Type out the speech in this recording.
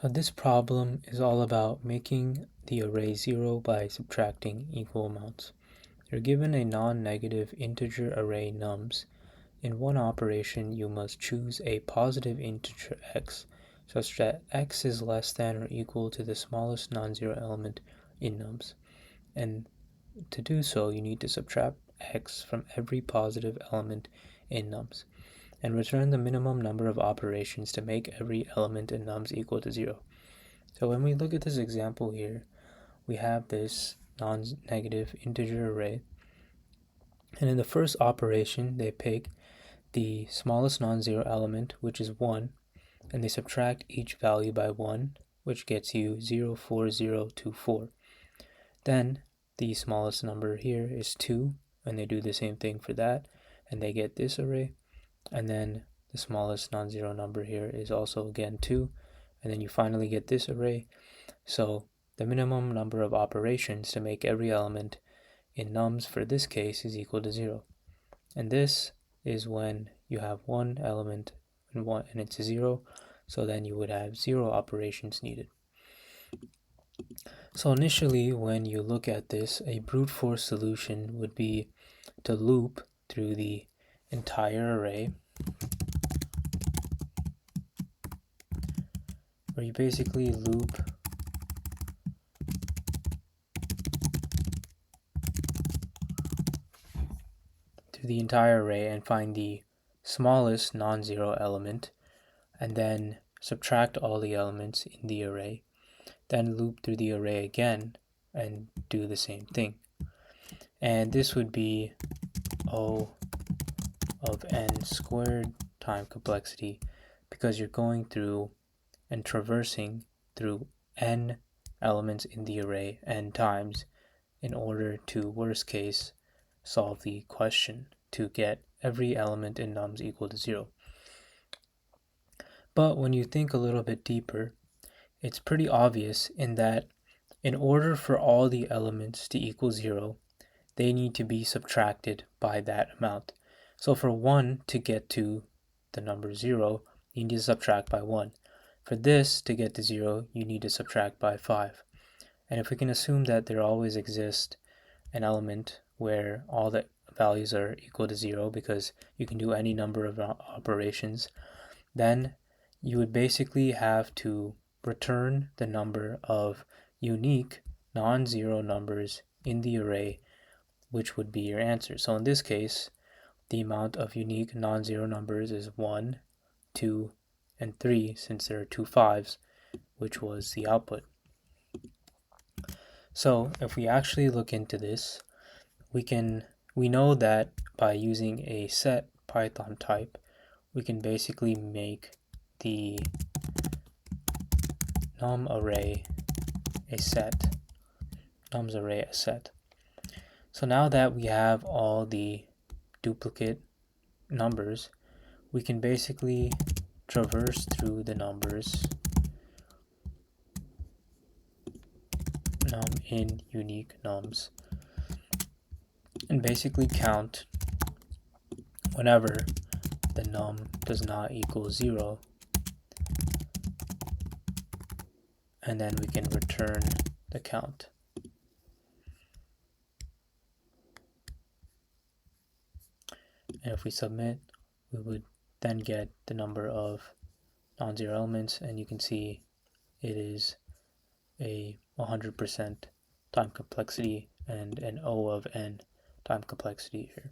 So this problem is all about making the array 0 by subtracting equal amounts. You're given a non-negative integer array nums. In one operation, you must choose a positive integer x such that x is less than or equal to the smallest non-zero element in nums. And to do so, you need to subtract x from every positive element in nums and return the minimum number of operations to make every element in nums equal to 0. So when we look at this example here, we have this non-negative integer array, and in the first operation they pick the smallest non-zero element, which is 1, and they subtract each value by 1, which gets you 0, 4, 0, 2, 4. Then the smallest number here is 2, and they do the same thing for that, and they get this array. And then the smallest non-zero number here is also again 2, and then you finally get this array. So the minimum number of operations to make every element in nums for this case is equal to 0. And this is when you have one element and it's 0, so then you would have 0 operations needed. So initially, when you look at this, a brute force solution would be to loop through the entire array, where you basically loop through the entire array and find the smallest non-zero element, and then subtract all the elements in the array, then loop through the array again and do the same thing. And this would be O of n squared time complexity, because you're going through and traversing through n elements in the array n times in order to, worst case, solve the question to get every element in nums equal to 0. But when you think a little bit deeper, it's pretty obvious in that in order for all the elements to equal 0, they need to be subtracted by that amount. So for 1 to get to the number 0, you need to subtract by 1. For this to get to 0, you need to subtract by 5. And if we can assume that there always exists an element where all the values are equal to 0, because you can do any number of operations, then you would basically have to return the number of unique non-zero numbers in the array, which would be your answer. So in this case, the amount of unique non-zero numbers is 1, 2, and 3, since there are 2 5s, which was the output. So if we actually look into this, we know that by using a set Python type, we can basically make the num array a set, nums array a set. So now that we have all the duplicate numbers, we can basically traverse through the numbers num in unique nums and basically count whenever the num does not equal 0, and then we can return the count. And if we submit, we would then get the number of non-zero elements, and you can see it is a 100% time complexity and an O of n time complexity here.